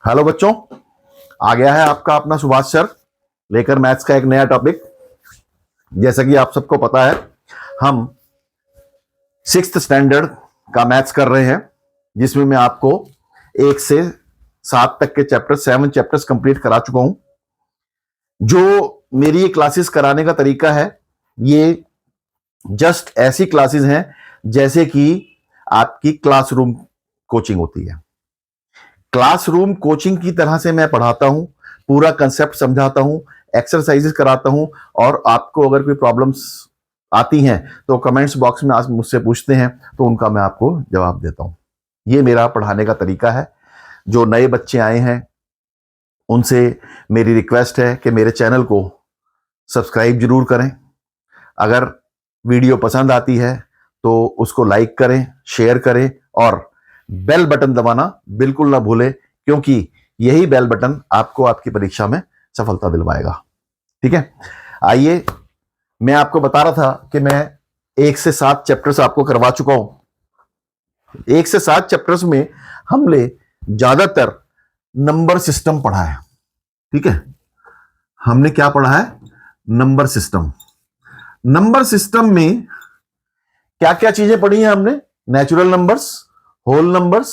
Hello बच्चों, आ गया है आपका अपना सुभाष सर लेकर मैथ्स का एक नया टॉपिक। जैसा कि आप सबको पता है, हम 6th स्टैंडर्ड का मैथ्स कर रहे हैं, जिसमें मैं आपको 1 से 7 तक के चैप्टर 7 चैप्टर्स कंप्लीट करा चुका हूं। जो मेरी ये क्लासेस कराने का तरीका है, ये जस्ट ऐसी क्लासेस हैं जैसे कि आपकी क्लासरूम कोचिंग होती है। क्लासरूम कोचिंग की तरह से मैं पढ़ाता हूं, पूरा कंसेप्ट समझाता हूं, एक्सरसाइजेस कराता हूं, और आपको अगर कोई प्रॉब्लम्स आती हैं तो कमेंट्स बॉक्स में आज मुझसे पूछते हैं तो उनका मैं आपको जवाब देता हूं। ये मेरा पढ़ाने का तरीका है। जो नए बच्चे आए हैं उनसे मेरी रिक्वेस्ट है कि मेरे चैनल को सब्सक्राइब जरूर करें। अगर वीडियो पसंद आती है तो उसको लाइक करें, शेयर करें और बेल बटन दबाना बिल्कुल ना भूलें, क्योंकि यही बेल बटन आपको आपकी परीक्षा में सफलता दिलवाएगा। ठीक है, आइए, मैं आपको बता रहा था कि मैं 1 से 7 चैप्टर्स आपको करवा चुका हूं। 1 से 7 चैप्टर्स में हमने ज्यादातर नंबर सिस्टम पढ़ा है। ठीक है, हमने क्या पढ़ा है? Number system. नंबर सिस्टम में क्या क्या चीजें पढ़ी हैं हमने? Natural numbers, whole numbers,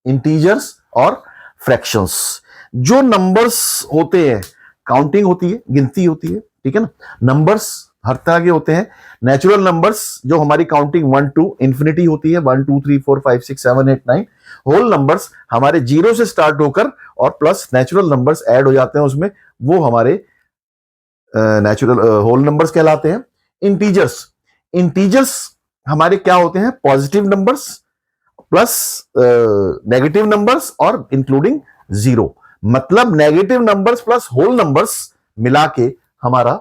integers और फ्रैक्शंस। जो नंबर्स होते हैं, काउंटिंग होती है, गिनती होती है, ठीक है ना। नंबर्स हर तरह के होते हैं। नेचुरल नंबर्स जो हमारी काउंटिंग 1 to इंफिनिटी होती है, 1 2 3 4 5 6 7 8 9। होल नंबर्स हमारे 0 से स्टार्ट होकर और प्लस नेचुरल नंबर्स ऐड हो जाते हैं उसमें, वो हमारे नेचुरल होल नंबर्स कहलाते हैं। इंटीजर्स, इंटीजर्स हमारे क्या होते हैं? Positive numbers plus negative numbers और इंक्लूडिंग 0। मतलब negative numbers plus whole numbers मिला के हमारा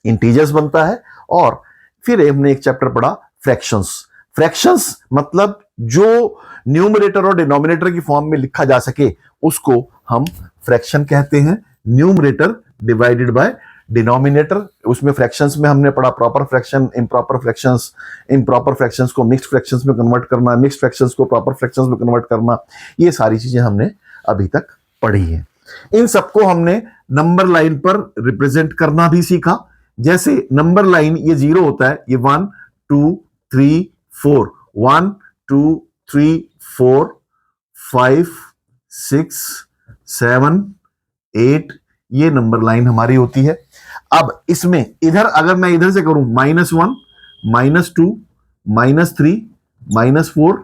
इंटीजर्स बनता है। और फिर हमने एक चैप्टर पढ़ा फ्रैक्शंस। फ्रैक्शंस मतलब जो न्यूमरेटर और डिनोमिनेटर की फॉर्म में लिखा जा सके उसको हम फ्रैक्शन कहते हैं। Numerator divided by denominator. उसमें फ्रैक्शंस में हमने पढ़ा proper fraction, improper fractions, improper fractions को मिक्स्ड फ्रैक्शंस में कन्वर्ट करना, मिक्स्ड फ्रैक्शंस को प्रॉपर फ्रैक्शंस में कन्वर्ट करना। ये सारी चीजें हमने अभी तक पढ़ी हैं। इन सबको हमने नंबर लाइन पर रिप्रेजेंट करना भी सीखा। जैसे नंबर लाइन, ये 0 होता है, ये 1 2 3 4, 1 2 3 4 5 6 7 8, ये नंबर लाइन हमारी होती है। अब इसमें इधर अगर मैं इधर से करूं -1, -2, -3, -4,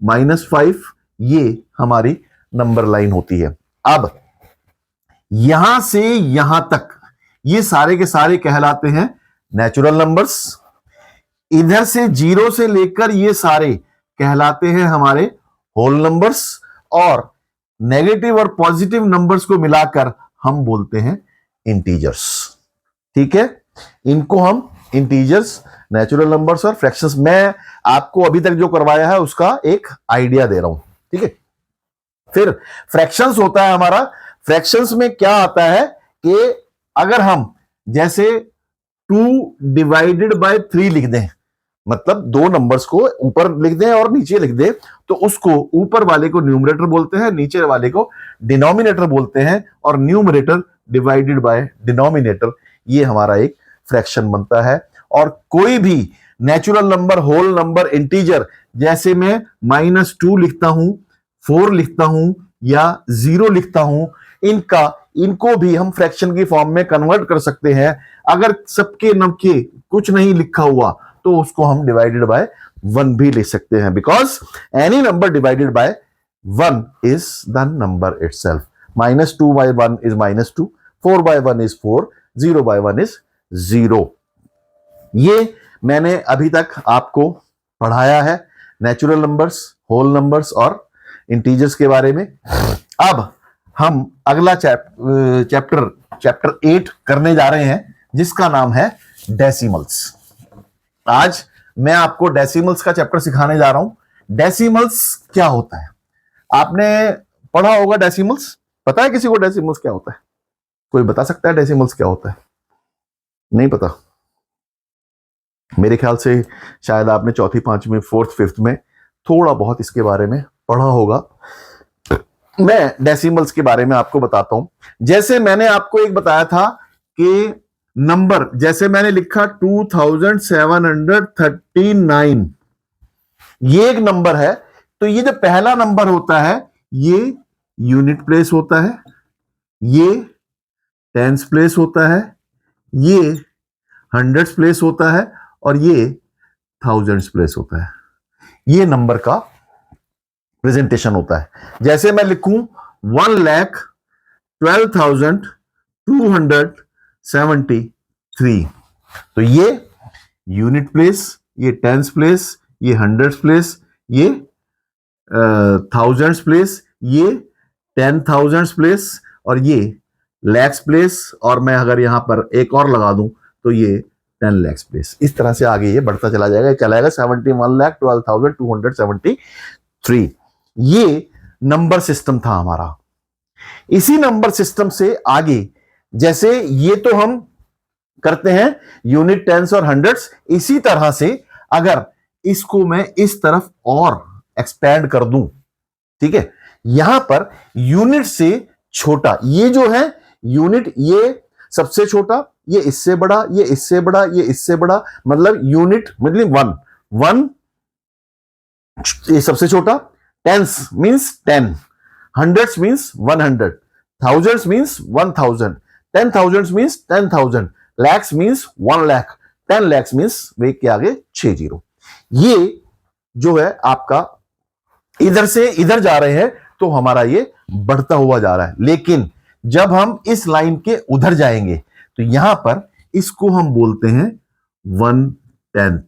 -5, ये हमारी नंबर लाइन होती है। अब यहां से यहां तक ये सारे के सारे कहलाते हैं नेचुरल नंबर्स। इधर से 0 से लेकर ये सारे कहलाते हैं हमारे होल नंबर्स। और नेगेटिव और पॉजिटिव नंबर्स को मिलाकर हम बोलते हैं इंटीजर्स। ठीक है, इनको हम इंटीजर्स, नेचुरल नंबर्स और फ्रैक्शंस, मैं आपको अभी तक जो करवाया है उसका एक आइडिया दे रहा हूं। ठीक है, फिर फ्रैक्शंस होता है हमारा। फ्रैक्शंस में क्या आता है कि अगर हम जैसे 2 डिवाइडेड बाय 3 लिख दें, मतलब दो नंबर्स को ऊपर लिख दें और नीचे लिख दें, तो उसको ऊपर वाले को न्यूमरेटर बोलते हैं, नीचे वाले को डिनोमिनेटर बोलते हैं। और न्यूमरेटर डिवाइडेड बाय डिनोमिनेटर, ये हमारा एक फ्रैक्शन बनता है। और कोई भी natural number, whole number, integer, जैसे मैं -2 लिखता हूं, 4 लिखता हूं या 0 लिखता हूं, इनको भी हम फ्रैक्शन की फॉर्म में कन्वर्ट कर सकते हैं। अगर सबके नमके कुछ नहीं लिखा हुआ तो उसको हम डिवाइडेड बाय 1 भी ले सकते हैं, because any number divided by 1 is the number itself. -2 by 1 is -2, 4 by 1 is 4, 0 by 1 is 0। ये मैंने अभी तक आपको पढ़ाया है नेचुरल नंबर्स, होल नंबर्स और इंटीजर्स के बारे में। अब हम अगला चैप्टर 8 करने जा रहे हैं, जिसका नाम है डेसिमल्स। आज मैं आपको डेसिमल्स का चैप्टर सिखाने जा रहा हूं। डेसिमल्स क्या होता है? आपने पढ़ा होगा डेसिमल्स। पता है किसी को डेसिमल्स क्या होता है? कोई बता सकता है डेसिमल्स क्या होता है? नहीं पता? मेरे ख्याल से शायद आपने चौथी, पांचवी, 4th, 5th में थोड़ा बहुत इसके बारे में पढ़ा होगा। मैं डेसिमल्स के बारे में आपको बताता हूं। जैसे मैंने आपको एक बताया था कि नंबर, जैसे मैंने लिखा 2739, ये एक नंबर है। तो ये जो पहला नंबर होता है ये यूनिट प्लेस होता है, ये टेंस प्लेस होता है, ये हंड्रेड्स प्लेस होता है और ये थाउजेंड्स प्लेस होता है। ये नंबर का प्रेजेंटेशन होता है। जैसे मैं लिखूं 1,12,273, तो ये यूनिट प्लेस, ये टेंस प्लेस, ये हंड्रेड्स प्लेस, ये थाउजेंड्स प्लेस, ये 10,000 प्लेस और ये लैक्स प्लेस, और मैं अगर यहां पर एक और लगा दूं तो ये 10 लैक्स प्लेस। इस तरह से आगे ये बढ़ता चला जाएगा, चला जाएगा 71,12,273। ये नंबर सिस्टम था हमारा। इसी नंबर सिस्टम से आगे, जैसे ये तो हम करते हैं यूनिट, टेंस और हंड्रेड्स, इसी तरह से अगर इसको मैं इस तरफ और एक्सपैंड कर दूं, ठीक है, यहां पर यूनिट से छोटा, ये जो है यूनिट, ये सबसे छोटा, ये इससे बड़ा, ये इससे बड़ा, ये इससे बड़ा, मतलब यूनिट मतलब वन, ये सबसे छोटा, tens means 10, hundreds means 100, thousands means 1000, 10,000 means 10,000, lakhs means 1 lakh, 10 lakhs means वे के आगे 6 जीरो। ये जो है आपका इधर से इधर जा रहे हैं तो हमारा ये बढ़ता हुआ जा रहा है। लेकिन जब हम इस लाइन के उधर जाएंगे तो यहां पर इसको हम बोलते हैं 1/10।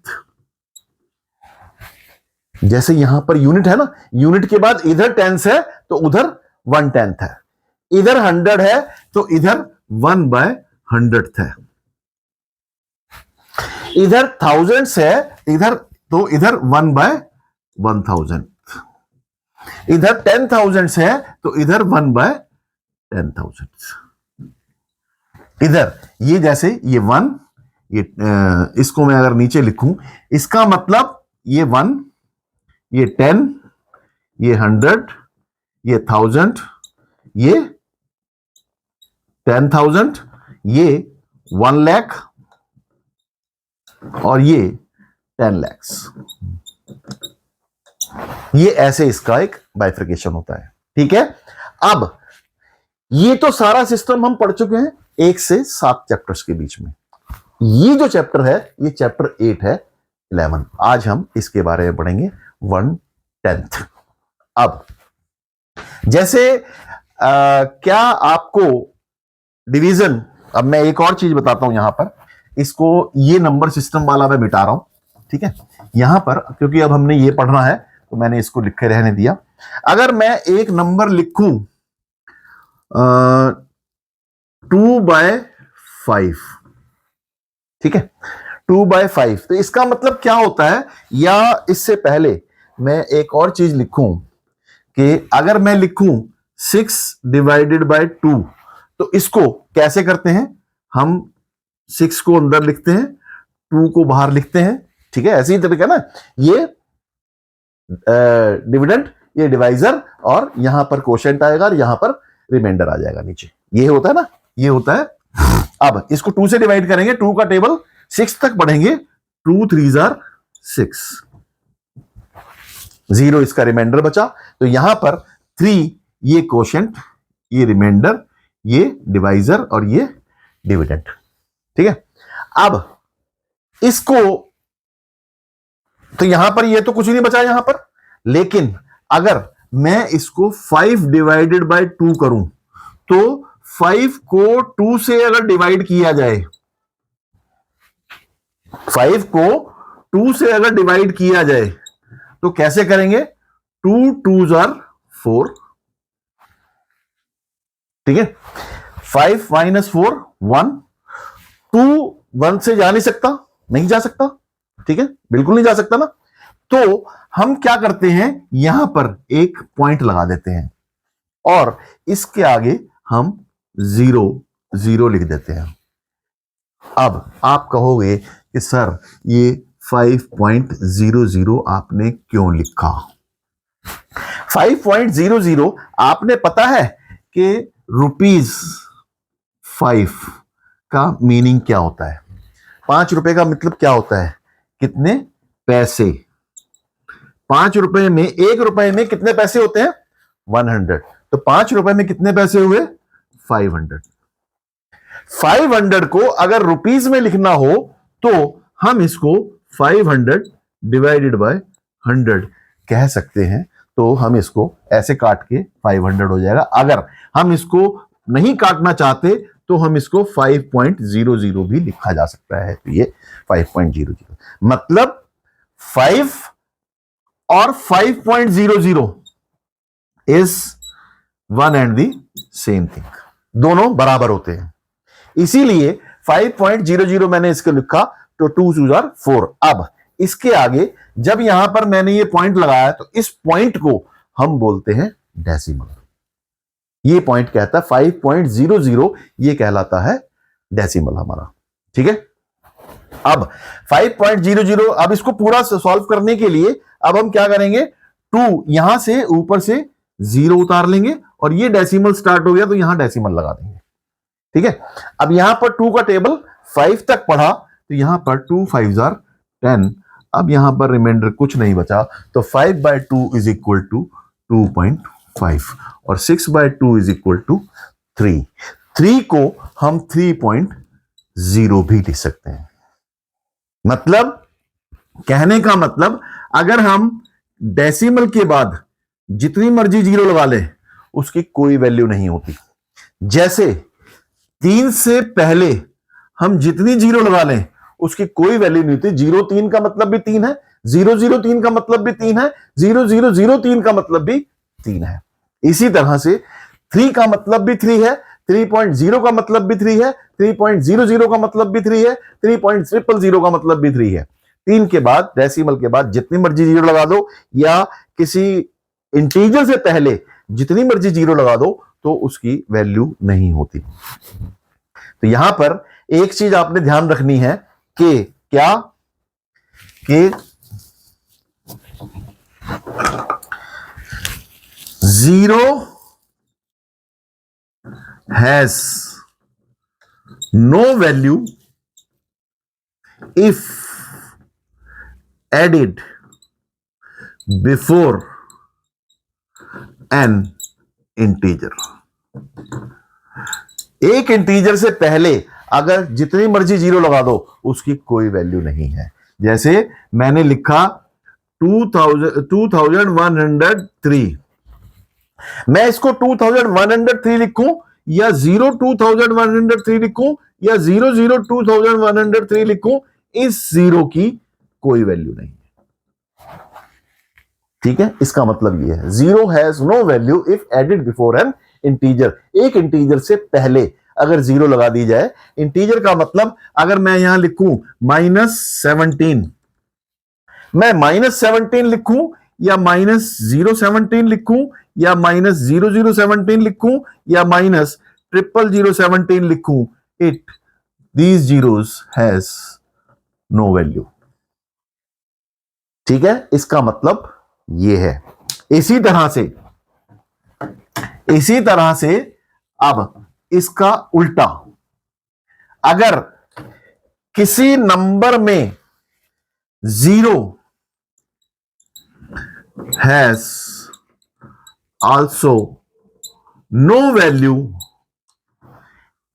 जैसे यहां पर यूनिट है ना, यूनिट के बाद इधर टेंस है तो उधर 1/10 है, इधर 100 है तो इधर 1/100 है, इधर थाउजेंड्स है इधर तो इधर 1/1000, इधर 10,000 है तो इधर 1/10,000। इधर ये जैसे ये 1, ये इसको मैं अगर नीचे लिखूं, इसका मतलब ये 1, ये 10, ये 100, ये 1000, ये 10,000, ये 1 लाख और ये 10 लैक्स। ये ऐसे इसका एक बाइफर्केशन होता है, ठीक है। अब ये तो सारा सिस्टम हम पढ़ चुके हैं 1 से 7 चैप्टर्स के बीच में। ये जो चैप्टर है ये चैप्टर 8 है 11। आज हम इसके बारे में पढ़ेंगे 1/10। अब जैसे क्या आपको डिवीजन, अब मैं एक और चीज बताता हूं यहां पर, इसको ये नंबर सिस्टम वाला मैं मिटा रहा हूं, ठीक है। यहां पर क्योंकि अब हमने ये पढ़ना है तो मैंने इसको लिखे रहने दिया। अगर मैं एक नंबर लिखूं 2/5, ठीक है, 2/5, तो इसका मतलब क्या होता है, या इससे पहले मैं एक और चीज लिखूं कि अगर मैं लिखूं 6/2, तो इसको कैसे करते हैं, हम 6 को अंदर लिखते हैं, 2 को बाहर लिखते हैं, ठीक है। ऐसी ही तरीका ना, ये डिविडेंड, ये डिवाइजर, और यहां पर कोशेंट आएगा और यहां पर रिमाइंडर आ जाएगा नीचे। ये होता है ना, ये होता है। अब इसको 2 से डिवाइड करेंगे, 2 का टेबल 6 तक पढ़ेंगे, 2 3 6, 0 इसका रिमाइंडर बचा, तो यहां पर 3 ये कोशेंट, ये रिमाइंडर, ये डिवाइजर और ये डिविडेंड, ठीक है। अब इसको तो यहां पर ये तो कुछ नहीं बचा यहां पर, लेकिन अगर मैं इसको 5/2 करूं तो 5 को 2 से अगर डिवाइड किया जाए, 5 को 2 से अगर डिवाइड किया जाए तो कैसे करेंगे, 2 2s 4, ठीक है। 5 - 4 1, 2 1 से जा नहीं सकता, नहीं जा सकता, ठीक है, बिल्कुल नहीं जा सकता ना। तो हम क्या करते हैं, यहां पर एक पॉइंट लगा देते हैं और इसके आगे हम 0 0 लिख देते हैं। अब आप कहोगे कि सर ये 5.00 आपने क्यों लिखा। 5.00 आपने पता है कि ₹5 का मीनिंग क्या होता है? 5 रुपए का मतलब क्या होता है? कितने पैसे? 5 रुपए में, 1 रुपए में कितने पैसे होते हैं? 100। तो 5 रुपए में कितने पैसे हुए? 500। 500 को अगर रुपीस में लिखना हो तो हम इसको 500 डिवाइडेड बाय 100 कह सकते हैं। तो हम इसको ऐसे काट के 500 हो जाएगा। अगर हम इसको नहीं काटना चाहते तो हम इसको 5.00 भी लिखा जा सकता है। तो ये 5.00 मतलब 5 और 5.00 is one and the same thing, दोनों बराबर होते हैं। इसीलिए 5.00 मैंने इसको लिखा तो 2 2 आर 4। अब इसके आगे जब यहां पर मैंने ये पॉइंट लगाया तो इस पॉइंट को हम बोलते हैं डेसिमल। ये पॉइंट कहता है 5.00, ये कहलाता है डेसिमल हमारा। ठीक है, अब 5.00, अब इसको पूरा सॉल्व करने के लिए अब हम क्या करेंगे? 2 यहां से ऊपर से 0 उतार लेंगे और ये डेसिमल स्टार्ट हो गया तो यहां डेसिमल लगा देंगे। ठीक है, अब यहां पर 2 का टेबल 5 तक पढ़ा तो यहां पर 2 5 आर 10। अब यहां पर रिमाइंडर कुछ नहीं बचा तो 5/2 इज इक्वल टू 2.5 और 6/2 इज इक्वल टू 3। 3 को हम 3.0 भी लिख सकते हैं। मतलब कहने का मतलब अगर हम डेसिमल के बाद जितनी मर्जी जीरो लगा ले उसकी कोई वैल्यू नहीं होती। जैसे 3 से पहले हम जितनी जीरो लगा लें उसकी कोई वैल्यू नहीं होती। 0 3 का मतलब भी 3 है, 0 0 3 का मतलब भी 3 है, 0 0 0 3 का मतलब भी 3 है। इसी तरह से 3 का मतलब भी 3 है, 3.0 का मतलब भी 3 है, 3.00 का मतलब भी 3 है, 3.000 का मतलब भी 3 है। 3 के बाद डेसिमल के बाद जितनी मर्जी जीरो लगा दो या किसी इंटीजर से पहले जितनी मर्जी जीरो लगा दो तो उसकी वैल्यू नहीं होती। तो यहां पर एक चीज आपने ध्यान रखनी है कि क्या कि 0 has no value if added before an integer। एक इंटीजर से पहले अगर जितनी मर्जी जीरो लगा दो उसकी कोई वैल्यू नहीं है। जैसे मैंने लिखा 2103, मैं इसको 2103 लिखूं या 0 2103 लिखूं या 00 2103 लिखूं, इस जीरो की कोई वैल्यू नहीं है। ठीक है, इसका मतलब ये है 0 has no value if added before an integer. एक इंटीजर से पहले अगर जीरो लगा दी जाए, इंटीजर का मतलब अगर मैं यहां लिखूं -17, मैं -17 लिखूं या -017 लिखूं या -0017 लिखूं या -00017 लिखूं, it these zeros has no value. ठीक है, इसका मतलब ये है। इसी तरह से अब इसका उल्टा, अगर किसी नंबर में 0 has also no value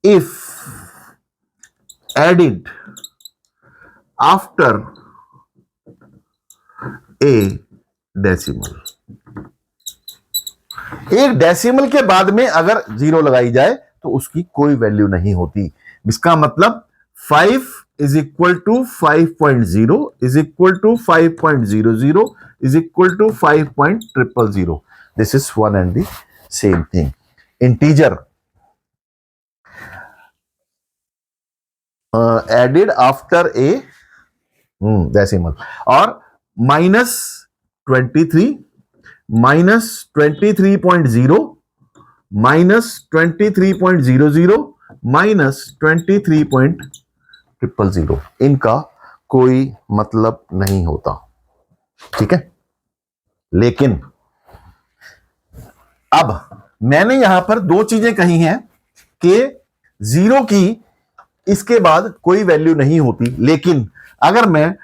if added after a decimal। एक डेसिमल के बाद में अगर जीरो लगाई जाए तो उसकी कोई वैल्यू नहीं होती। इसका मतलब 5 is equal to 5.0 is equal to 5.00 is equal to 5.000। This is one and the same thing. Integer added after a decimal और -23 -23.0 -23.00 -23.000, इनका कोई मतलब नहीं होता। ठीक है, लेकिन अब मैंने यहां पर दो चीजें कही हैं कि जीरो की इसके बाद कोई वैल्यू नहीं होती, लेकिन अगर मैं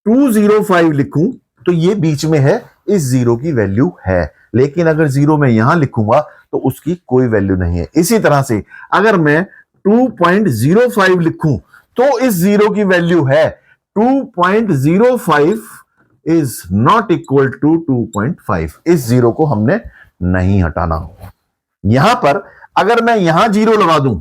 205 लिखूं तो ये बीच में है, इस जीरो की वैल्यू है, लेकिन अगर जीरो मैं यहां लिखूंगा तो उसकी कोई वैल्यू नहीं है। इसी तरह से अगर मैं 2.05 लिखूं तो इस जीरो की वैल्यू है। 2.05 इज नॉट इक्वल टू 2.5, इस जीरो को हमने नहीं हटाना। यहां पर अगर मैं यहां जीरो लगा दूं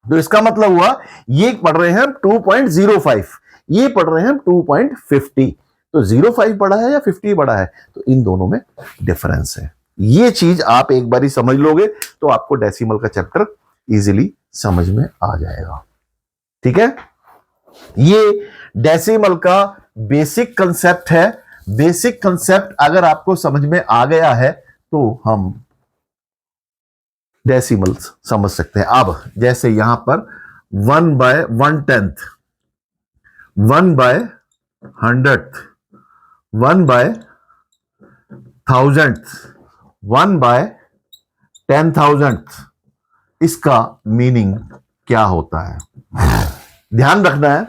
तो इसका मतलब हुआ ये पढ़ रहे हैं 2.05, ये पढ़ रहे हैं 2.50, तो 05 बड़ा है या 50 बड़ा है, तो इन दोनों में डिफरेंस है। ये चीज आप एक बारी समझ लोगे तो आपको डेसिमल का चैप्टर इजीली समझ में आ जाएगा। ठीक है, ये डेसिमल का बेसिक कंसेप्ट है। बेसिक कंसेप्ट अगर आपको समझ में आ गया है तो हम डेसिमल्स समझ सकते हैं। अब जैसे यहां पर 1/1/10, 1/100th, 1/1000th, 1/10,000th, इसका मीनिंग क्या होता है? ध्यान रखना है,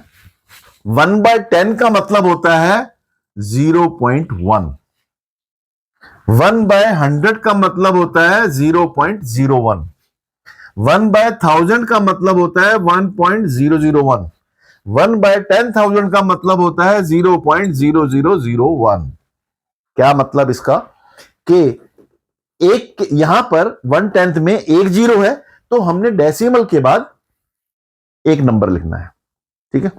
1/10 का मतलब होता है 0.1, 1/100 का मतलब होता है 0.01, 1/1000 का मतलब होता है 1.001, 1/10,000 का मतलब होता है 0.0001। क्या मतलब इसका कि एक यहां पर 1/10 में एक जीरो है तो हमने डेसिमल के बाद एक नंबर लिखना है। ठीक है,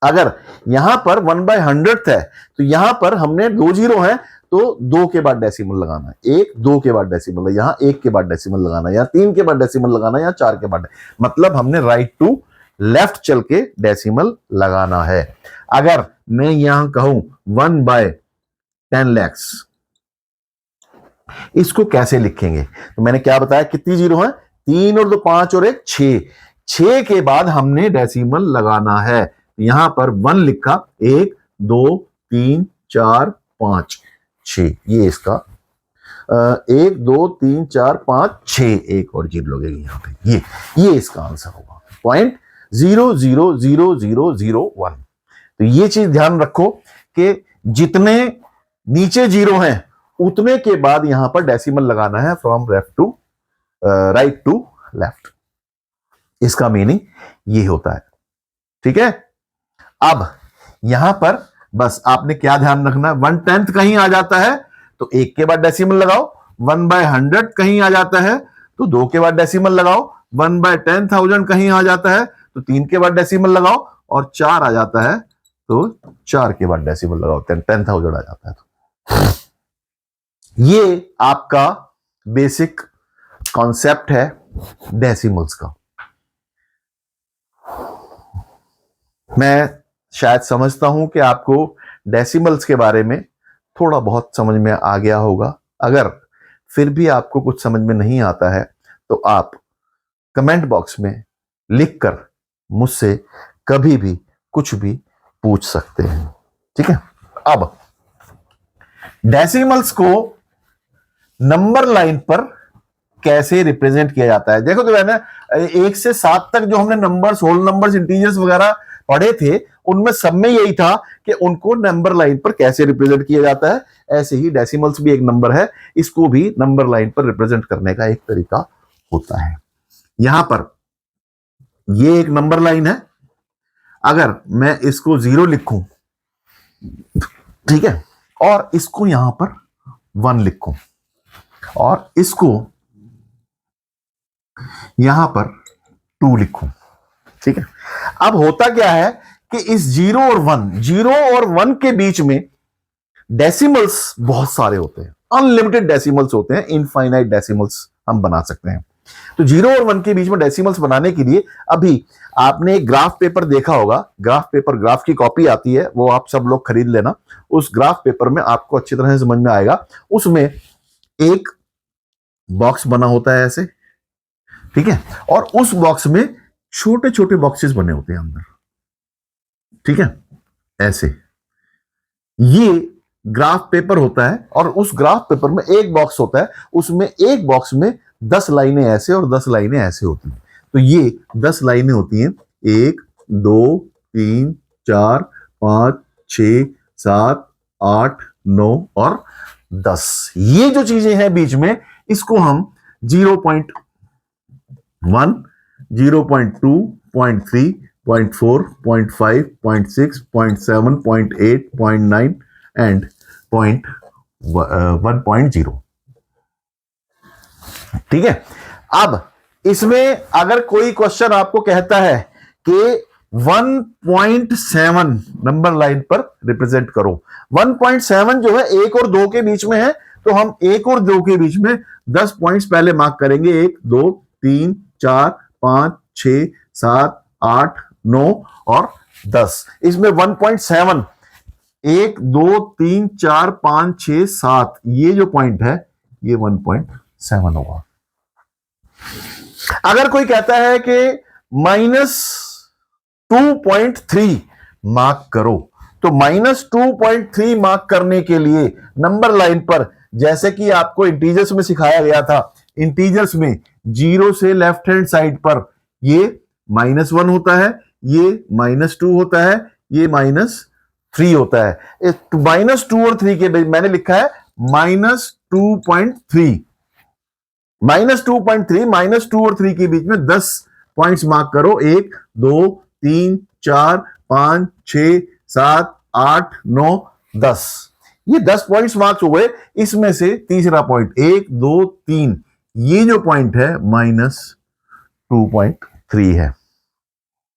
अगर यहां पर 1/100th है तो यहां पर हमने दो जीरो है तो दो के बाद डेसिमल लगाना है, एक दो के बाद डेसिमल, यहां एक के बाद डेसिमल लगाना है, या तीन के बाद डेसिमल लगाना है, या चार के बाद, मतलब हमने राइट टू लेफ्ट चल के डेसिमल लगाना है। अगर मैं यहां कहूं 1/10 lakhs, इसको कैसे लिखेंगे? तो मैंने क्या बताया, कितनी जीरो है, 3 और 2 5 और 1 6, 6 के बाद हमने डेसिमल लगाना है। यहां पर 1 लिखा, 1 2 3 4 5 6, ये इसका 1 2 3 4 5 6, एक और जीरो लगेगी यहां पे, ये इसका आंसर होगा 0.00001। तो ये चीज ध्यान रखो कि जितने नीचे जीरो हैं उतने के बाद यहां पर डेसिमल लगाना है, from left to right to left, इसका मीनिंग ये होता है। ठीक है, अब यहां पर बस आपने क्या ध्यान रखना है, 1/10 कहीं आ जाता है तो एक के बाद डेसिमल लगाओ, 1/100 कहीं आ जाता है तो दो के बाद डेसिमल लगाओ, 1/10,000 कहीं आ जाता है तो तीन के बाद डेसिमल लगाओ, और 4 आ जाता है तो 4 के बाद डेसिमल लगाओ, 10,000 आ जाता है। तो ये आपका बेसिक कॉन्सेप्ट है डेसिमल्स का। मैं शायद समझता हूं कि आपको डेसिमल्स के बारे में थोड़ा बहुत समझ में आ गया होगा। अगर फिर भी आपको कुछ समझ में नहीं आता है तो आप कमेंट बॉक्स में लिखकर मुझसे कभी भी कुछ भी पूछ सकते हैं। ठीक है, अब डेसिमल्स को नंबर लाइन पर कैसे रिप्रेजेंट किया जाता है? देखो तो मैंने 1 से 7 तक जो हमने नंबर्स, होल नंबर्स, इंटीजर्स वगैरह पढ़े थे, उनमें सब में यही था कि उनको नंबर लाइन पर कैसे रिप्रेजेंट किया जाता है। ऐसे ही डेसिमल्स भी एक नंबर है, इसको भी नंबर लाइन पर रिप्रेजेंट करने का एक तरीका होता है। यहां पर ये एक नंबर लाइन है, अगर मैं इसको 0 लिखूं, ठीक है, और इसको यहां पर 1 लिखूं और इसको यहां पर 2 लिखूं, ठीक है। अब होता क्या है कि इस 0 और 1 के बीच में डेसिमल्स बहुत सारे होते हैं, अनलिमिटेड डेसिमल्स होते हैं, इनफाइनाइट डेसिमल्स हम बना सकते हैं। तो 0 और 1 के बीच में डेसिमल्स बनाने के लिए अभी आपने एक ग्राफ पेपर देखा होगा, ग्राफ पेपर, ग्राफ की कॉपी आती है, वो आप सब लोग खरीद लेना। उस ग्राफ पेपर में आपको अच्छी तरह से समझ में आएगा, उसमें एक बॉक्स बना होता है ऐसे, ठीक है, और उस बॉक्स में छोटे छोटे बॉक्सेस बने होते हैं अंदर, ठीक है, ऐसे। ये ग्राफ पेपर होता है और उस ग्राफ पेपर में एक बॉक्स होता है, उसमें एक बॉक्स में 10 लाइनें ऐसे और 10 लाइनें ऐसे होती हैं। तो ये 10 लाइनें होती हैं, 1 2 3 4 5 6 7 8 9 और 10। ये जो चीजें हैं बीच में, इसको हम 0.1 0.2 0.3 0.4 0.5 0.6 0.7 0.8 0.9 एंड 1.0। ठीक है। अब इसमें अगर कोई क्वेश्चन आपको कहता है कि 1.7 नंबर लाइन पर रिप्रेजेंट करो, 1.7 जो है 1 और 2 के बीच में है, तो हम 1 और 2 के बीच में 10 पॉइंट्स पहले मार्क करेंगे, 1 2 3 4 5 6 7 8 9 और 10। इसमें 1.7 1 2 3 4 5 6 7 ये जो पॉइंट है ये 1.7 होगा। अगर कोई कहता है कि -2.3 मार्क करो, तो -2.3 मार्क करने के लिए नंबर लाइन पर, जैसे कि आपको इंटीजर्स में सिखाया गया था, इंटीजर्स में 0 से लेफ्ट हैंड साइड पर ये -1 होता है, ये -2 होता है, ये -3 होता है। -2 और 3 के बीच मैंने लिखा है -2.3, -2.3 -2 और 3 के बीच में 10 पॉइंट्स मार्क करो, 1 2 3 4 5 6 7 8 9 10। ये 10 पॉइंट्स मार्क्स हुए। इसमें से तीसरा पॉइंट 1 2 3 ये जो पॉइंट है -2.3 है।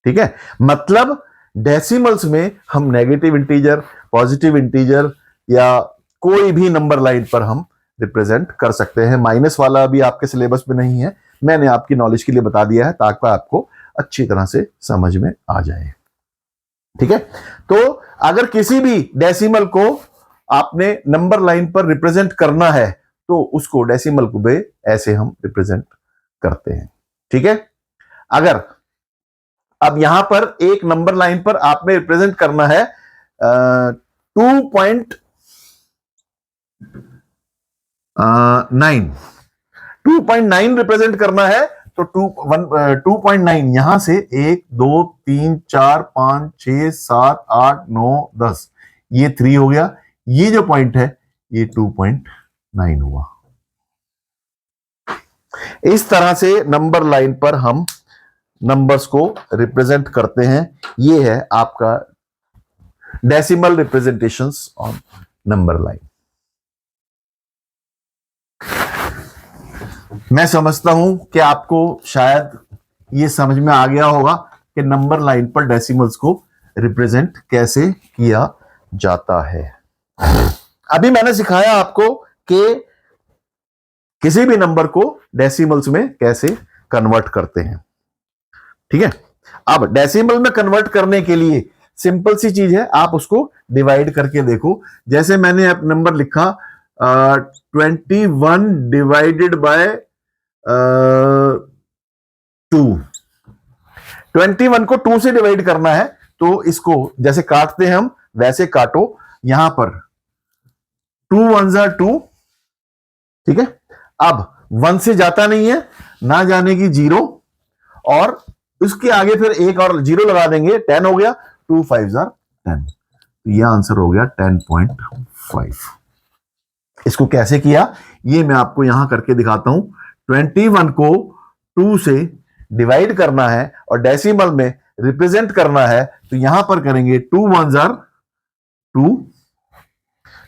ठीक है। मतलब डेसिमल्स में हम नेगेटिव इंटीजर, पॉजिटिव इंटीजर या कोई भी नंबर लाइन पर हम रिप्रेजेंट कर सकते हैं। माइनस वाला अभी आपके सिलेबस में नहीं है, मैंने आपकी नॉलेज के लिए बता दिया है ताकि आपको अच्छी तरह से समझ में आ जाए। ठीक है। तो अगर किसी भी डेसिमल को आपने नंबर लाइन पर रिप्रेजेंट करना है तो उसको डेसिमल को भी ऐसे हम रिप्रेजेंट करते हैं। ठीक है। अगर अब यहां पर एक नंबर लाइन पर आपने रिप्रेजेंट करना है 2.9 रिप्रेजेंट करना है, तो 2.9 यहां से 1 2 3 4 5 6 7 8 9 10 ये 3 हो गया। ये जो पॉइंट है ये 2.9 हुआ। इस तरह से नंबर लाइन पर हम नंबर्स को रिप्रेजेंट करते हैं। ये है आपका decimal representations on number line. मैं समझता हूं कि आपको शायद ये समझ में आ गया होगा कि नंबर लाइन पर डेसिमल्स को रिप्रेजेंट कैसे किया जाता है। अभी मैंने सिखाया आपको कि किसी भी नंबर को डेसिमल्स में कैसे कन्वर्ट करते हैं। ठीक है। अब डेसिमल में कन्वर्ट करने के लिए सिंपल सी चीज है, आप उसको डिवाइड करके देखो। जैसे मैंने अब नंबर लिखा 21 डिवाइडेड बाय 2, 21 को 2 से डिवाइड करना है, तो इसको जैसे काटते हैं हम वैसे काटो। यहां पर 2 1 2, ठीक है। अब 1 से जाता नहीं है, ना जाने की 0, और उसके आगे फिर एक और 0 लगा देंगे, 10 हो गया। 2 5 10, तो यह आंसर हो गया 10.5। इसको कैसे किया ये मैं आपको यहां करके दिखाता हूं। 21 को 2 से डिवाइड करना है और डेसिमल में रिप्रेजेंट करना है, तो यहां पर करेंगे 2 1 2,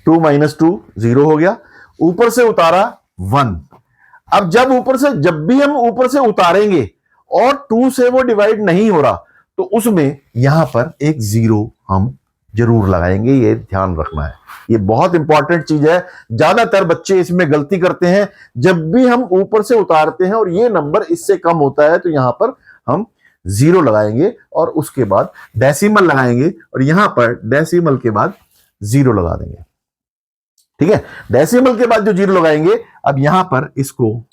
2 - 2 0 हो गया। ऊपर से उतारा 1। अब जब भी हम ऊपर से उतारेंगे और 2 से वो डिवाइड नहीं हो रहा, तो उसमें यहां पर एक 0 हम जरूर लगाएंगे। ये ध्यान रखना है, ये बहुत इंपॉर्टेंट चीज है। ज्यादातर बच्चे इसमें गलती करते हैं। जब भी हम ऊपर से उतारते हैं और ये नंबर इससे कम होता है, तो यहां पर हम 0 लगाएंगे और उसके बाद डेसिमल लगाएंगे और यहां पर डेसिमल के बाद 0 लगा देंगे। ठीक है। डेसिमल के बाद जो 0 लगाएंगे, अब यहां पर इसको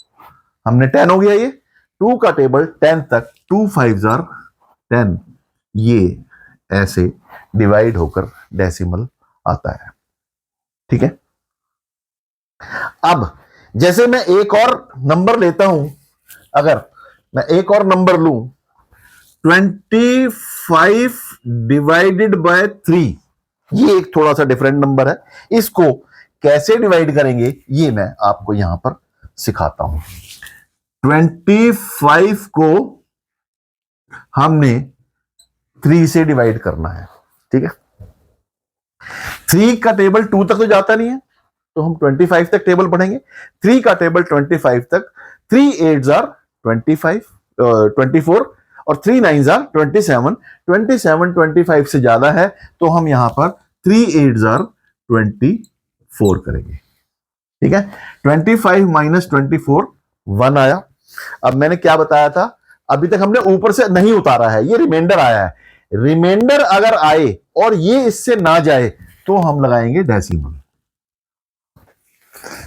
हमने 10 हो गया, ये 2 का टेबल 10 तक, 2 5 10, ये ऐसे डिवाइड होकर डेसिमल आता है। ठीक है। अब जैसे मैं एक और नंबर लेता हूं, अगर मैं एक और नंबर लूं 25 डिवाइडेड बाय 3, ये एक थोड़ा सा डिफरेंट नंबर है, इसको कैसे डिवाइड करेंगे ये मैं आपको यहां पर सिखाता हूं। 25 को हमने 3 से डिवाइड करना है, ठीक है। 3 का टेबल 2 तक तो जाता नहीं है, तो हम 25 तक टेबल पढ़ेंगे। 3 का टेबल 25 तक, 3 8s are 25, 24 और 3 9s are 27। 27 25 से ज्यादा है तो हम यहां पर 3 8s are 24 करेंगे, ठीक है। 25 माइनस 24 1 आया। अब मैंने क्या बताया था, अभी तक हमने ऊपर से नहीं उतारा है, ये रिमाइंडर आया है। रिमाइंडर अगर आए और ये इससे ना जाए तो हम लगाएंगे डेसिमल,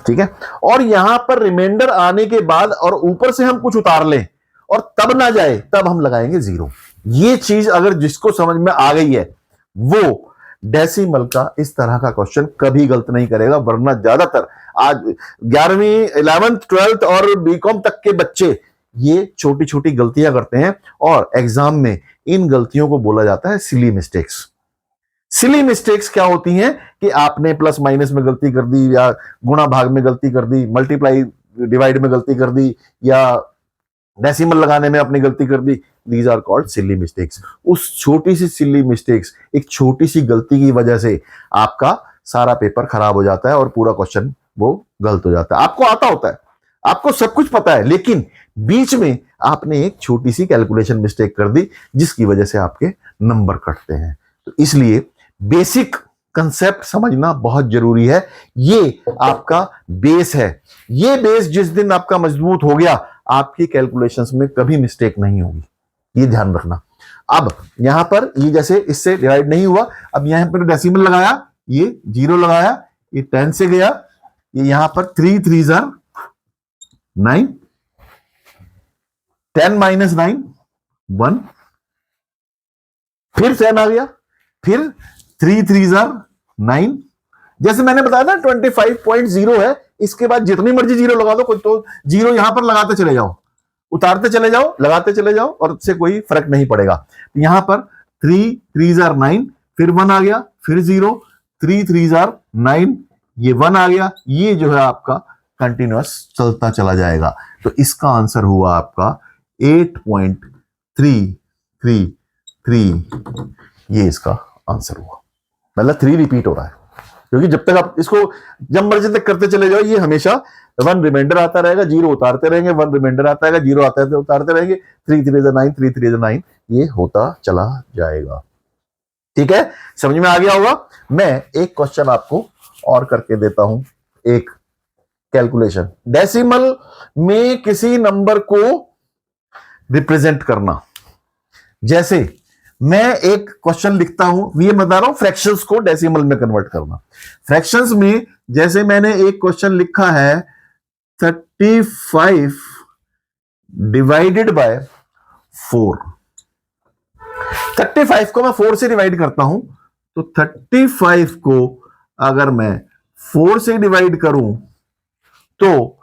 ठीक है। और यहां पर रिमाइंडर आने के बाद और ऊपर से हम कुछ उतार लें और तब ना जाए तब हम लगाएंगे 0। ये चीज अगर जिसको समझ में आ गई है वो डेसिमल का इस तरह का क्वेश्चन कभी गलत नहीं करेगा, वरना ज्यादातर आज 11वीं 11th 12th और बीकॉम तक के बच्चे ये छोटी छोटी गलतियां करते हैं और एग्जाम में इन गलतियों को बोला जाता है सिली मिस्टेक्स। सिली मिस्टेक्स क्या होती हैं कि आपने प्लस माइनस में गलती कर दी, या गुणा भाग में गलती कर दी, मल्टीप्लाई डिवाइड में गलती कर दी, या डेसिमल लगाने में अपनी गलती कर दी। These are called silly mistakes. उस छोटी सी सिली मिस्टेक्स, एक छोटी सी गलती की वजह से आपका सारा पेपर खराब हो जाता है और पूरा क्वेश्चन वो गलत हो जाता है। आपको आता होता है, आपको सब कुछ पता है, लेकिन बीच में आपने एक छोटी सी कैलकुलेशन मिस्टेक कर दी जिसकी वजह से आपके नंबर कटते हैं। तो इसलिए बेसिक कंसेप्ट समझना बहुत जरूरी है। ये आपका बेस है। ये बेस जिस दिन आपका मजबूत हो गया, आपकी कैलकुलेशंस में कभी मिस्टेक नहीं होगी, ये ध्यान रखना। अब यहां पर ये जैसे इससे डिवाइड नहीं हुआ, अब यहां पर डेसिमल लगाया, ये 0 लगाया, ये 10 से गया, ये यहां पर 3 3s are 9, 10 माइनस 9 1, फिर 10 आ गया, फिर 3 3s are 9। जैसे मैंने बताया था 25.0 है, इसके बाद जितनी मर्जी 0 लगा दो, कोई तो 0 यहां पर लगाते चले जाओ, उतारते चले जाओ, लगाते चले जाओ, और उससे कोई फर्क नहीं पड़ेगा। यहां पर 3 3s are 9, फिर 1 आ गया, फिर 0, 3 3s are 9, ये 1 आ गया, ये जो है आपका कंटिन्यूअस चलता चला जाएगा। तो इसका आंसर हुआ आपका 8.333, ये इसका आंसर हुआ। मतलब 3 रिपीट हो रहा है, क्योंकि जब तक आप इसको जब मर्जी तक करते चले जाओ, ये हमेशा 1 रिमाइंडर आता रहेगा, 0 उतारते रहेंगे, 1 रिमाइंडर आता रहेगा, 0 आता है तो उतारते रहेंगे, 3 3 9, 3 3 9, ये होता चला जाएगा। ठीक है, समझ में आ गया होगा। मैं एक क्वेश्चन आपको और करके देता हूं, एक कैलकुलेशन डेसिमल में किसी नंबर को रिप्रेजेंट करना। जैसे मैं एक क्वेश्चन लिखता हूं, ये बता रहा हूं फ्रैक्शंस को डेसिमल में कन्वर्ट करना। फ्रैक्शंस में जैसे मैंने एक क्वेश्चन लिखा है 35 डिवाइडेड बाय 4। 35 को मैं 4 से डिवाइड करता हूं, तो 35 को अगर मैं 4 से डिवाइड करूं तो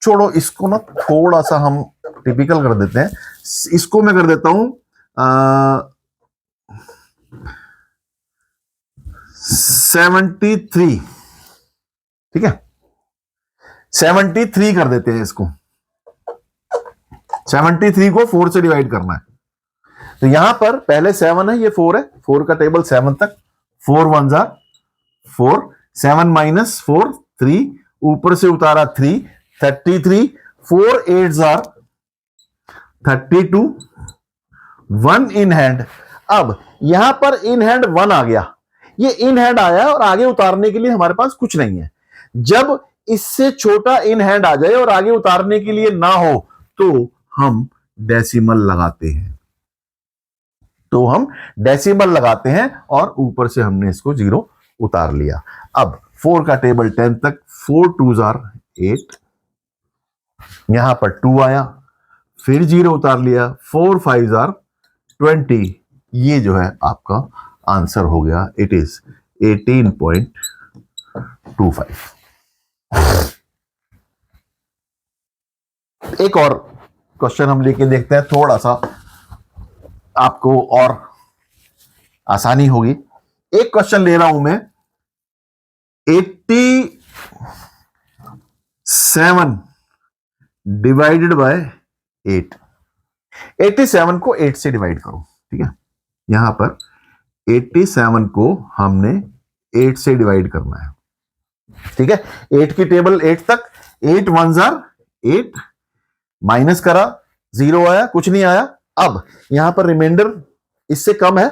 छोड़ो इसको ना, थोड़ा सा हम टिपिकल कर देते हैं, इसको मैं कर देता हूं 73। ठीक है, 73 कर देते हैं इसको। 73 को 4 से डिवाइड करना है, तो यहां पर पहले 7 है, ये 4 है, 4 का टेबल 7 तक, 4 1s are 4, 7 माइनस 4 3, ऊपर से उतारा 3, 33, 4 8s are 32, 1 इन हैंड। अब यहां पर इन हैंड 1 आ गया, ये इन हैंड आया और आगे उतारने के लिए हमारे पास कुछ नहीं है। जब इससे छोटा इन हैंड आ जाए और आगे उतारने के लिए ना हो तो हम डेसिमल लगाते हैं, तो हम डेसिमल लगाते हैं और ऊपर से हमने इसको 0 उतार लिया। अब 4 का टेबल 10 तक, 4 2s are 8, यहां पर 2 आया, फिर 0 उतार लिया, 4 5s are 20, ये जो है आपका आंसर हो गया। इट इज 18.3 एक और क्वेश्चन हम लेके देखते हैं, थोड़ा सा आपको और आसानी होगी। एक क्वेश्चन ले रहा हूं मैं, 87 डिवाइडेड बाय 8। 87 को 8 से डिवाइड करो, ठीक है। यहां पर 87 को हमने 8 से डिवाइड करना है, ठीक है। 8 की टेबल 8 तक, 8 1 जार 8, माइनस करा, 0 आया, कुछ नहीं आया। अब यहां पर रिमाइंडर इससे कम है,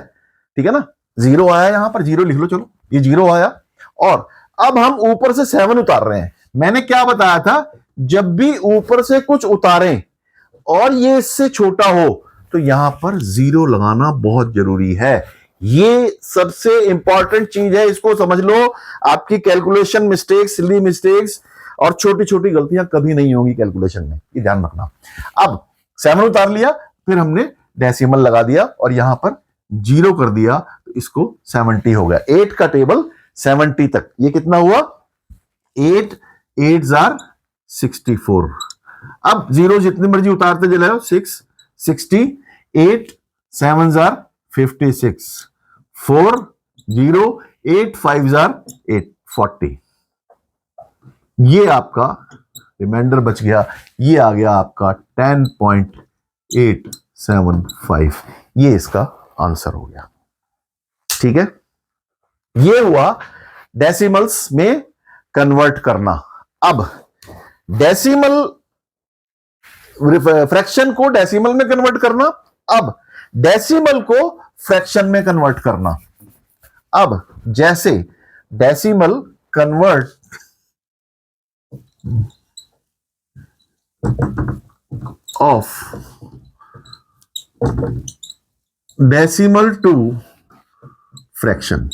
ठीक है ना, 0 आया, यहां पर 0 लिख लो, चलो ये 0 आया। और अब हम ऊपर से 7 उतार रहे हैं। मैंने क्या बताया था, जब भी ऊपर से कुछ उतारें और ये इससे छोटा हो तो यहां पर 0 लगाना बहुत जरूरी है। ये सबसे इंपॉर्टेंट चीज है, इसको समझ लो। आपकी कैलकुलेशन मिस्टेक्स, सिली मिस्टेक्स और छोटी छोटी गलतियां कभी नहीं होंगी कैलकुलेशन में, ये ध्यान रखना। अब 7 उतार लिया, फिर हमने डेसिमल लगा दिया और यहां पर 0 कर दिया, तो इसको 70 हो गया। 8 का टेबल 70 तक, ये कितना हुआ, 8 8 जार 64। अब 0 जितनी मर्जी उतारते चले जाओ, 6 60, 8 7 जार 56, 4 0 8 5 जार 8 40। ये आपका रिमाइंडर बच गया, ये आ गया आपका 10.875। ये इसका आंसर हो गया, ठीक है। ये हुआ डेसिमल्स में कन्वर्ट करना। अब डेसिमल फ्रैक्शन को डेसिमल में कन्वर्ट करना, अब डेसिमल को फ्रैक्शन में कन्वर्ट करना। अब जैसे decimal convert of decimal to fraction,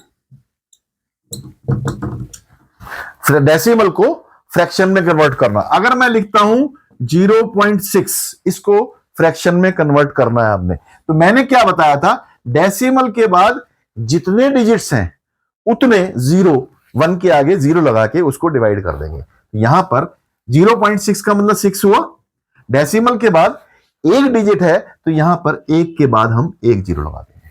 decimal को फ्रैक्शन में कन्वर्ट करना। अगर मैं लिखता हूं 0.6, इसको फ्रैक्शन में कन्वर्ट करना है आपने, तो मैंने क्या बताया था, डेसिमल के बाद जितने डिजिट्स हैं उतने 0, 1 के आगे 0 लगा के उसको डिवाइड कर देंगे। यहां पर 0.6 का मतलब 6 हुआ, डेसिमल के बाद एक डिजिट है तो यहां पर 1 के बाद हम 1 0 लगा देंगे,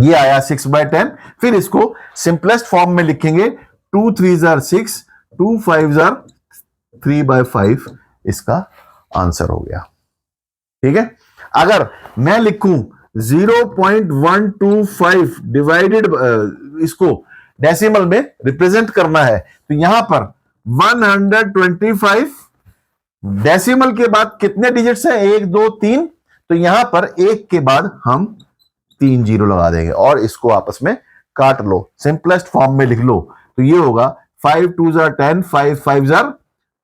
ये आया 6/10। फिर इसको सिंपलेस्ट फॉर्म में लिखेंगे, 2 3 जार 6, 2 5 जार 3/5, इसका आंसर हो गया, ठीक है। अगर मैं लिखूं 0.125 डिवाइडेड, इसको डेसिमल में रिप्रेजेंट करना है, तो यहां पर 125, डेसिमल के बाद कितने डिजिट्स हैं, 1 2 3, तो यहां पर 1 के बाद हम 3 0 लगा देंगे और इसको आपस में काट लो, सिंपलेस्ट फॉर्म में लिख लो। तो ये होगा 5 2 jar 10, 5 5 jar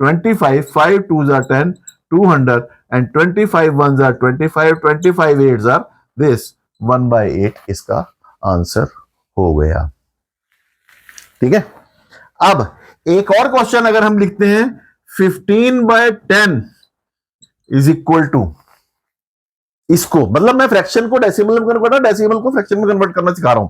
25, 5 2 jar 10, 200 and 25 1 jar 25, 25 8 jar this 1/8, इसका आंसर हो गया, ठीक है। अब एक और क्वेश्चन अगर हम लिखते हैं, 15/10 इज इक्वल टू, इसको मतलब मैं फ्रैक्शन को डेसिमल में कन्वर्ट, डेसिमल को फ्रैक्शन में कन्वर्ट करना सिखा रहा हूं।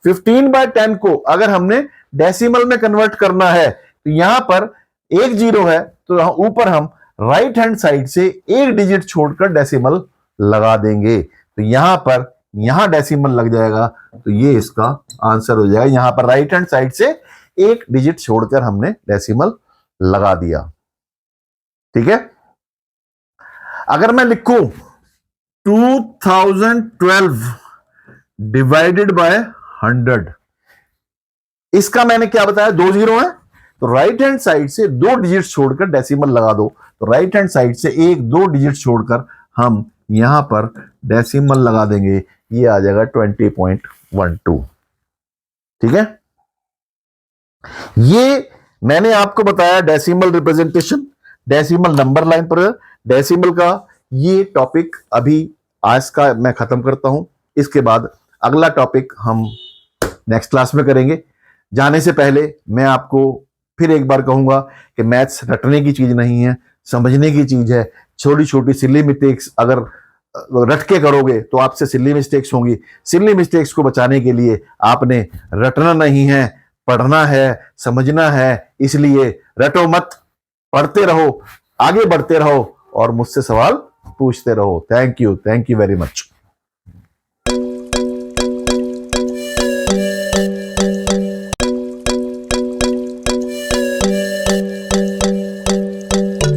15/10 को अगर हमने डेसिमल में कन्वर्ट करना है, तो यहां पर 1 0 है, तो ऊपर हम राइट हैंड साइड से एक डिजिट छोड़कर डेसिमल लगा देंगे, तो यहां पर यहां डेसिमल लग जाएगा, तो ये इसका आंसर हो जाएगा। यहां पर राइट हैंड साइड से एक डिजिट छोड़कर हमने डेसिमल लगा दिया, ठीक है। अगर मैं लिखूं 2012 डिवाइडेड बाय 100, इसका मैंने क्या बताया, 2 0 है, तो राइट हैंड साइड से 2 डिजिट छोड़कर डेसिमल लगा दो, तो राइट हैंड साइड से 1 2 डिजिट छोड़कर हम यहां पर डेसिमल लगा देंगे, ये आ जाएगा 20.12, ठीक है। ये मैंने आपको बताया decimal representation, decimal number line पर डेसिमल का ये टॉपिक अभी आज का मैं खत्म करता हूं। इसके बाद अगला टॉपिक हम नेक्स्ट क्लास में करेंगे। जाने से पहले मैं आपको फिर एक बार कहूंगा कि मैथ्स रटने की चीज नहीं है, समझने की चीज है। छोटी छोटी सिली मिस्टेक्स अगर रट के करोगे तो आपसे सिली मिस्टेक्स होंगी। सिली मिस्टेक्स को बचाने के लिए आपने रटना नहीं है, पढ़ना है, समझना है, इसलिए रटो मत, पढ़ते रहो, आगे बढ़ते रहो और मुझसे सवाल पूछते रहो। Thank you very much.